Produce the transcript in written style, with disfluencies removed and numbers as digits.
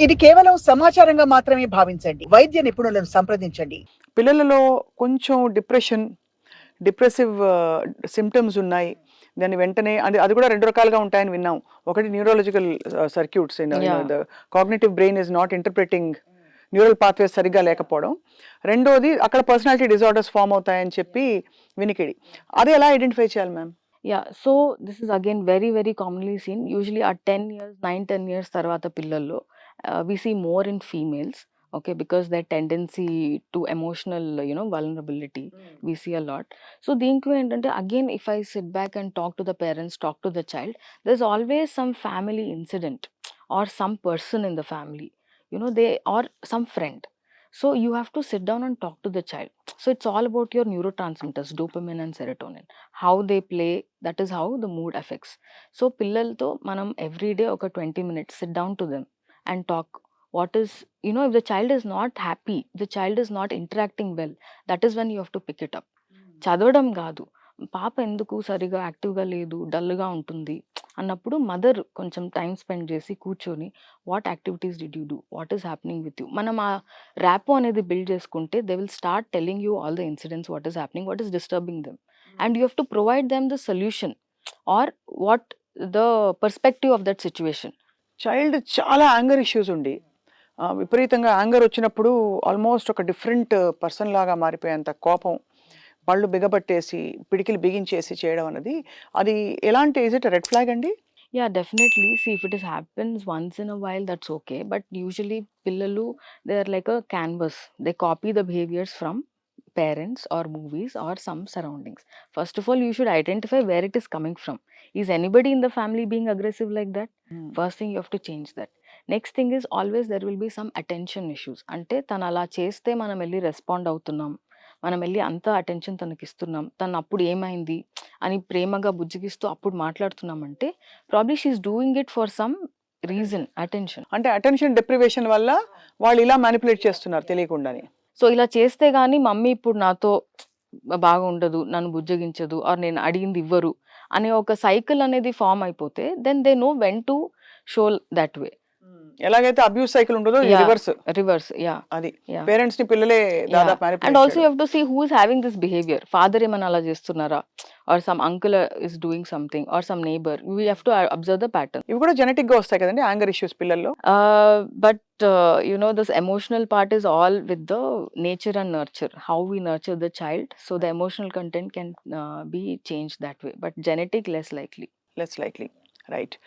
ఇది కేవలం సమాచారంగా మాత్రమే భావించండి. వైద్య నిపుణులను సంప్రదించండి. పిల్లలలో కొంచెం డిప్రెసివ్ సింప్టమ్స్ ఉన్నాయి. దాన్ని వెంటనే అది కూడా 2 రకాలుగా ఉంటాయని విన్నాం. ఒకటి neurological circuits Yeah. The cognitive brain is not interpreting neural pathways సరిగ్గా లేకపోవడం. రెండోది అక్కడ పర్సనాలిటీ డిజార్డర్స్ ఫామ్ అవుతాయని చెప్పి వినికిడి. అది ఎలా ఐడెంటిఫై చేయాలి ma'am? Yeah, so this is again very, very commonly seen. Usually at 10 years, 9, 10 years tarvata pillallo, we see more in females, okay, because their tendency to emotional, vulnerability, we see a lot. So దీంట్లో ఏంటంటే again, if I sit back and talk to the parents, talk to the child, there's always some family incident or some person in the family, or some friend. So you have to sit down and talk to the child. So it's all about your neurotransmitters, dopamine and serotonin, how they play. That is how the mood affects. So పిల్లలతో మనం every day ఒక 20 minutes sit down to them and talk. What is, if the child is not happy, the child is not interacting well, that is when you have to pick it up. చదవడం కాదు, పాప ఎందుకు సరిగా యాక్టివ్గా లేదు, డల్గా ఉంటుంది అన్నప్పుడు మదర్ కొంచెం టైం స్పెండ్ చేసి కూర్చొని, what activities did you do, what is happening with you, మనం ఆ ర్యాపో అనేది బిల్డ్ చేసుకుంటే they will start telling you all the incidents, what is happening, what is disturbing them, and you have to provide them the solution or what the perspective of that situation. Child చాలా anger issues ఉండి విపరీతంగా anger వచ్చినప్పుడు almost ఒక different person లాగా మారిపోయేంత కోపం, పళ్ళు బిగబట్టేసి పిడికిలు బిగించేసి చేయడం అన్నది అది ఎలాంటి, ఇస్ ఇట్ రెడ్ ఫ్లాగ్ అండి? Yeah, definitely. See, if it is happens once in a while, that's okay. But usually, pillalu, they are like a canvas. They copy the behaviors from parents or movies or some surroundings. First of all, you should identify where it is coming from. Is anybody in the family being aggressive like that? First thing, you have to change that. Next thing is always there will be some attention issues. అంటే తను అలా చేస్తే మనం వెళ్ళి respond అవుతున్నాం, మనం వెళ్ళి అంత అటెన్షన్ తనకి ఇస్తున్నాం, తను అప్పుడు ఏమైంది అని ప్రేమగా బుజ్జిగిస్తూ అప్పుడు మాట్లాడుతున్నామంటే probably she is doing it for some reason, attention. అంటే అటెన్షన్ డిప్రివేషన్ వల్ల వాళ్ళు ఇలా మ్యానిపులేట్ చేస్తున్నారు తెలియకుండానే. సో ఇలా చేస్తే గానీ మమ్మీ ఇప్పుడు నాతో బాగా ఉండదు, నన్ను బుజ్జగించదు, ఆర్ నేను అడిగింది ఇవ్వరు అనే ఒక సైకిల్ అనేది ఫామ్ అయిపోతే then they know when to show that way. ఎలాగైతే అబ్యూస్ సైకిల్ ఉంటుందో రివర్స్, యా, అది పేరెంట్స్ ని పిల్లలే దాదాపు అండ్ మ్యానిపులేట్ ఆల్సో యూ చేయడం. Have to see who is having this behaviour. Father ఏమైనా అలా చేస్తున్నారా, or some uncle is doing something, or some neighbour. We have to observe the pattern. ఇవి కూడా జెనెటిక్ గా వస్తాయి కదండి యాంగర్ ఇష్యూస్ పిల్లల్లో? But this emotional part is all with the nature and nurture, how we nurture the child. So the emotional content can be changed that way, but genetic less likely. Less likely, right.